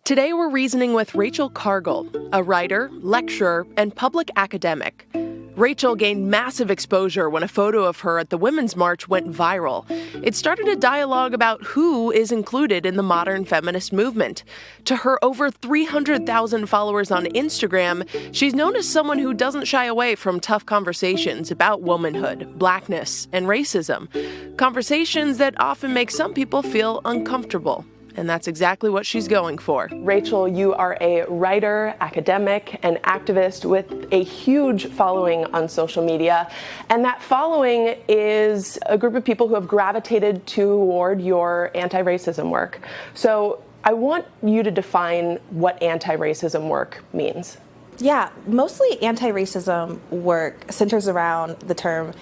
Today we're reasoning with Rachel Cargle, a writer, lecturer, and public academic. Rachel gained massive exposure when a photo of her at the Women's March went viral. It started a dialogue about who is included in the modern feminist movement. To her over 300,000 followers on Instagram, she's known as someone who doesn't shy away from tough conversations about womanhood, blackness, and racism. Conversations that often make some people feel uncomfortable. And that's exactly what she's going for. Rachel, you are a writer, academic, and activist with a huge following on social media. And that following is a group of people who have gravitated toward your anti-racism work. So I want you to define what anti-racism work means. Yeah, mostly anti-racism work centers around the term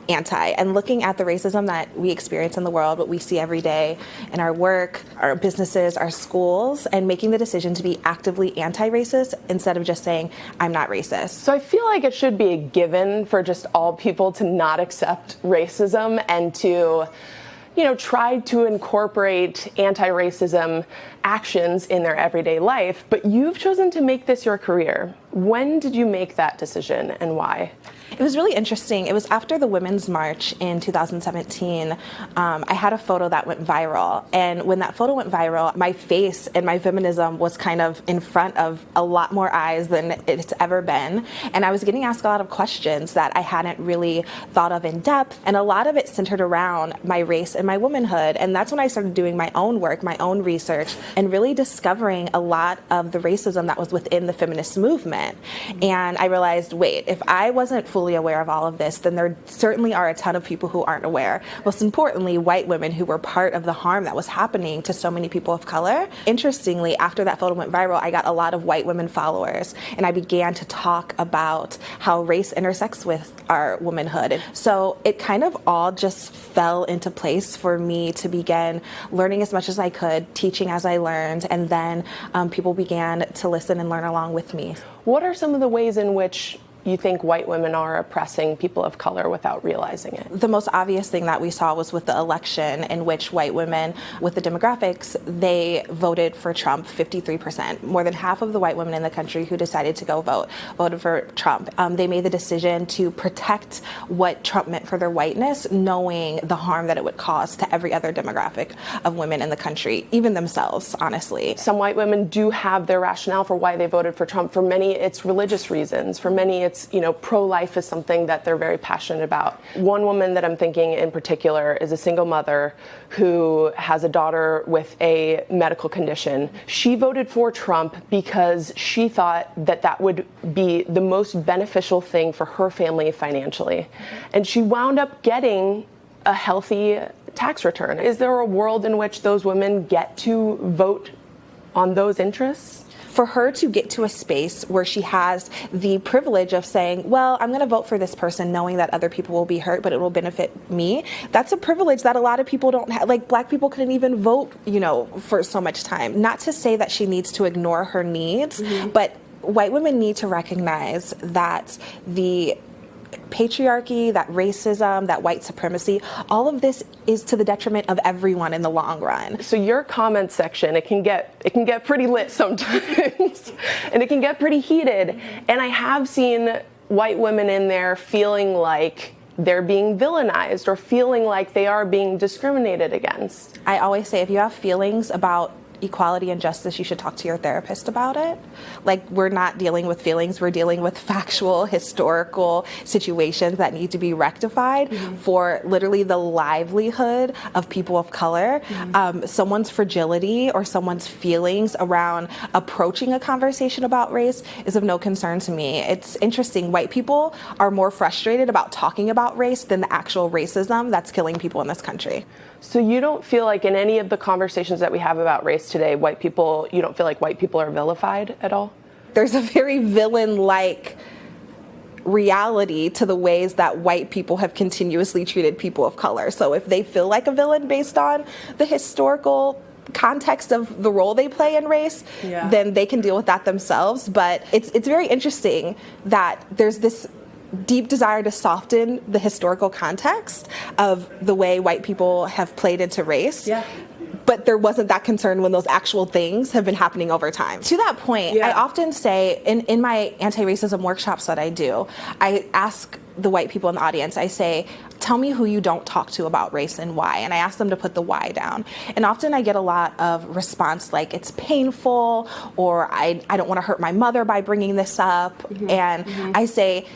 anti and looking at the racism that we experience in the world, what we see every day in our work, our businesses, our schools, and making the decision to be actively anti-racist instead of just saying, I'm not racist. So I feel like it should be a given for just all people to not accept racism and to, try to incorporate anti-racism actions in their everyday life. But you've chosen to make this your career. When did you make that decision and why? It was really interesting. It was after the Women's March in 2017. I had a photo that went viral. And when that photo went viral, my face and my feminism was kind of in front of a lot more eyes than it's ever been. And I was getting asked a lot of questions that I hadn't really thought of in depth. And a lot of it centered around my race and my womanhood. And that's when I started doing my own work, my own research, and really discovering a lot of the racism that was within the feminist movement. And I realized, wait, if I wasn't fully aware of all of this, then there certainly are a ton of people who aren't aware. Most importantly, white women who were part of the harm that was happening to so many people of color. Interestingly, after that photo went viral, I got a lot of white women followers, and I began to talk about how race intersects with our womanhood. So it kind of all just fell into place for me to begin learning as much as I could, teaching as I learned, and then people began to listen and learn along with me. What are some of the ways in which you think white women are oppressing people of color without realizing it? The most obvious thing that we saw was with the election, in which white women, with the demographics, they voted for Trump 53%. More than half of the white women in the country who decided to go vote voted for Trump. They made the decision to protect what Trump meant for their whiteness, knowing the harm that it would cause to every other demographic of women in the country, even themselves, honestly. Some white women do have their rationale for why they voted for Trump. For many, it's religious reasons. For many, it's pro-life is something that they're very passionate about. One woman that I'm thinking in particular is a single mother who has a daughter with a medical condition. She voted for Trump because she thought that that would be the most beneficial thing for her family financially. And she wound up getting a healthy tax return. Is there a world in which those women get to vote on those interests? For her to get to a space where she has the privilege of saying, well, I'm going to vote for this person knowing that other people will be hurt, but it will benefit me. That's a privilege that a lot of people don't have. Like, Black people couldn't even vote, for so much time. Not to say that she needs to ignore her needs, but white women need to recognize that the patriarchy, that racism, that white supremacy, all of this is to the detriment of everyone in the long run. So your comment section, it can get pretty lit sometimes and it can get pretty heated. And I have seen white women in there feeling like they're being villainized or feeling like they are being discriminated against. I always say, if you have feelings about equality and justice, you should talk to your therapist about it. Like, we're not dealing with feelings, we're dealing with factual, historical situations that need to be rectified for literally the livelihood of people of color. Someone's fragility or someone's feelings around approaching a conversation about race is of no concern to me. It's interesting, white people are more frustrated about talking about race than the actual racism that's killing people in this country. So you don't feel like in any of the conversations that we have about race today, you don't feel like white people are vilified at all? There's a very villain-like reality to the ways that white people have continuously treated people of color. So if they feel like a villain based on the historical context of the role they play in race, then they can deal with that themselves. But it's very interesting that there's this deep desire to soften the historical context of the way white people have played into race. but there wasn't that concern when those actual things have been happening over time. To that point, I often say in my anti-racism workshops that I do, I ask the white people in the audience, I say, tell me who you don't talk to about race and why. And I ask them to put the why down. And often I get a lot of response like it's painful, or I don't want to hurt my mother by bringing this up. I say,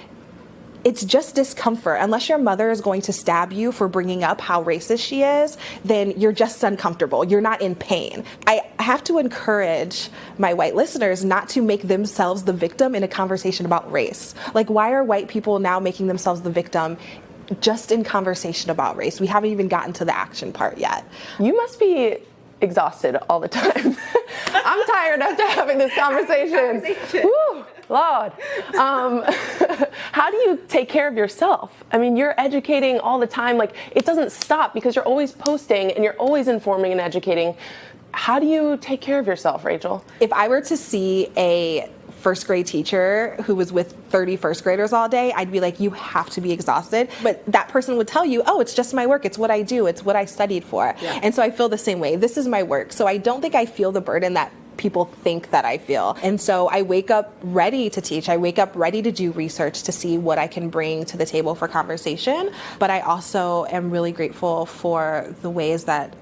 it's just discomfort. Unless your mother is going to stab you for bringing up how racist she is, then you're just uncomfortable. You're not in pain. I have to encourage my white listeners not to make themselves the victim in a conversation about race. Like, why are white people now making themselves the victim just in conversation about race? We haven't even gotten to the action part yet. You must be exhausted all the time. I'm tired after having this conversation. Woo, Lord. How do you take care of yourself? I mean, you're educating all the time. Like, it doesn't stop because you're always posting and you're always informing and educating. How do you take care of yourself, Rachel? If I were to see a first grade teacher who was with 30 first graders all day, I'd be like, you have to be exhausted. But that person would tell you, oh, it's just my work. It's what I do. It's what I studied for. Yeah. And so I feel the same way. This is my work. So I don't think I feel the burden that people think that I feel. And so I wake up ready to teach. I wake up ready to do research to see what I can bring to the table for conversation. But I also am really grateful for the ways that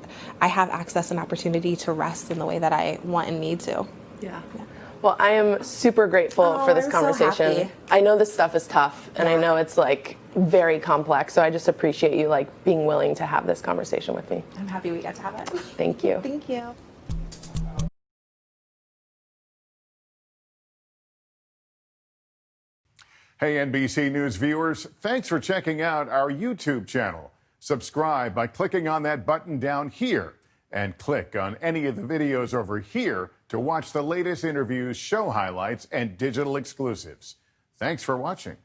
I have access and opportunity to rest in the way that I want and need to. Yeah. Well, I am super grateful for this conversation. So happy. I know this stuff is tough, and I know it's like very complex. So I just appreciate you like being willing to have this conversation with me. I'm happy we got to have it. Thank you. Thank you. Hey, NBC News viewers, thanks for checking out our YouTube channel. Subscribe by clicking on that button down here, and click on any of the videos over here to watch the latest interviews, show highlights, and digital exclusives. Thanks for watching.